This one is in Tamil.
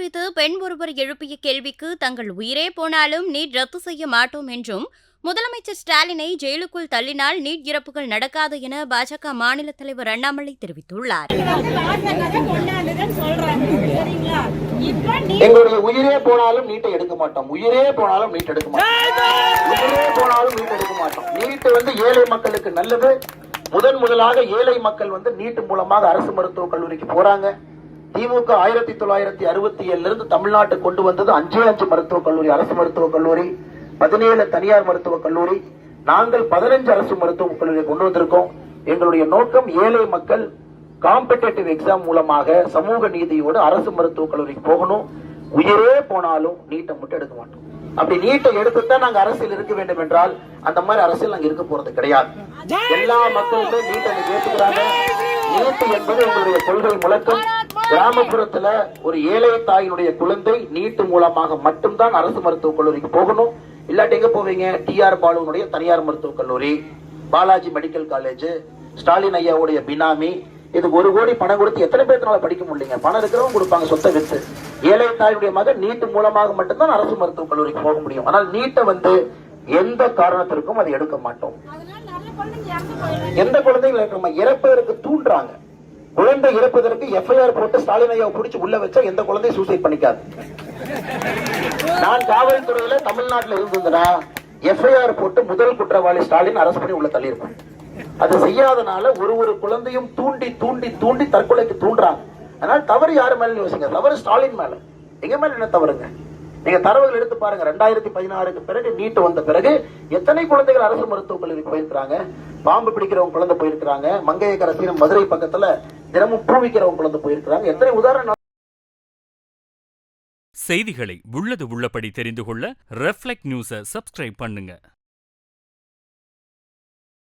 குறித்து பெண் ஒருவர் எழுப்பிய கேள்விக்கு தங்கள் உயிரே போனாலும் நீட் ரத்து செய்ய மாட்டோம் என்றும், முதலமைச்சர் ஸ்டாலினை ஜெயிலுக்குள் தள்ளினால் நீட் இறப்புகள் நடக்காது என பாஜக மாநில தலைவர் அண்ணாமலை தெரிவித்துள்ளார். எங்களுடைய உயிரே போனாலும் நீட்டை எடுக்க மாட்டோம். உயிரே போனாலும் நீட் எடுக்க மாட்டோம். உயிரே போனாலும் நீட் எடுக்க மாட்டோம். நீட் ஏழை மக்களுக்கு நல்லது. முதலாக ஏழை மக்கள் நீட் மூலமாக அரசு மருத்துவக் கல்லூரிக்கு போறாங்க. திமுக 1967 இருந்து தமிழ்நாட்டு கொண்டு வந்தது 5 மருத்துவக் கல்லூரி, அரசு மருத்துவக் கல்லூரி, 17 தனியார் மருத்துவக் கல்லூரி. நாங்கள் 15 அரசு மருத்துவக் கல்லூரியை கொண்டு வந்திருக்கோம். எங்களுடைய நோக்கம் ஏழை மக்கள் காம்படிட்டிவ் எக்ஸாம் மூலமாக சமூக நீதியோடு அரசு மருத்துவக் கல்லூரிக்கு போகணும். உயிரே போனாலும் நீட்டை மட்டும் எடுக்க மாட்டோம். அப்படி நீட்டை எடுத்துதான் நாங்க அரசியல் இருக்க வேண்டும் என்றால் அந்த மாதிரி அரசியல் நாங்க இருக்க போறது கிடையாது. எல்லா மக்களுமே நீட்டை ஏற்றுக்கிறாங்க. நீட்டு என்பது எங்களுடைய கொள்கை முழக்கம். கிராமப்புறத்துல ஒரு ஏழை தாயினுடைய குழந்தை நீட்டு மூலமாக மட்டும்தான் அரசு மருத்துவக் கல்லூரிக்கு போகணும். இல்லாட்டி எங்க போவீங்க? டிஆர் பாலுனுடைய தனியார் மருத்துவக் கல்லூரி, பாலாஜி மெடிக்கல் காலேஜ், ஸ்டாலின் ஐயாவுடைய பினாமி, இதுக்கு 1 கோடி பணம் கொடுத்து எத்தனை பேர்னால படிக்க முடியல? பணம் இருக்கிறவங்க கொடுப்பாங்க சொத்தை வித்து. ஏழை தாயுடைய மகன் நீட்டு மூலமாக மட்டும்தான் அரசு மருத்துவக் கல்லூரிக்கு போக முடியும். ஆனால் நீட்டை எந்த காரணத்திற்கும் அதை எடுக்க மாட்டோம். எந்த குழந்தைகள் இறப்பதற்கு தூண்டுறாங்க. குழந்தை இறப்பதற்கு எஃப்ஐஆர் போட்டு ஸ்டாலின் ஐயாவை பிடிச்சி உள்ள வச்சா எந்த குழந்தையும் சூசைட் பண்ணிக்காது. நான் காவல்துறையில தமிழ்நாட்டில் இருந்ததுன்னா எஃப்ஐஆர் போட்டு முதல் குற்றவாளி ஸ்டாலின் அரசு பண்ணி உள்ள தள்ளியிருப்பேன். அது செய்யாதனால ஒரு குழந்தையும் தூண்டி தூண்டி தூண்டி தற்கொலைக்கு தூண்டுறாங்க. அதனால தவறு யாரு மேல யோசிங்க? தவறு ஸ்டாலின் மேல. எங்க மேல என்ன தவறுங்க? நீங்க தரவுகள் எடுத்து பாருங்க. 2016க்கு பிறகு நீட் வந்த பிறகு எத்தனை குழந்தைகள் அரசு மருத்துவக் கல்லூரிக்கு போயிருக்கிறாங்க. பாம்பு பிடிக்கிறவங்க குழந்தை போயிருக்கிறாங்க. மங்கையக்கரசி மதுரை பக்கத்துல தினமும் பூ விக்கிறவங்க குழந்தை போயிருக்கிறாங்க. எத்தனை உதாரணம். செய்திகளை உள்ளது உள்ளபடி தெரிந்து கொள்ள ரெஃப்ளெக்ட் நியூஸை சப்ஸ்கிரைப் பண்ணுங்க.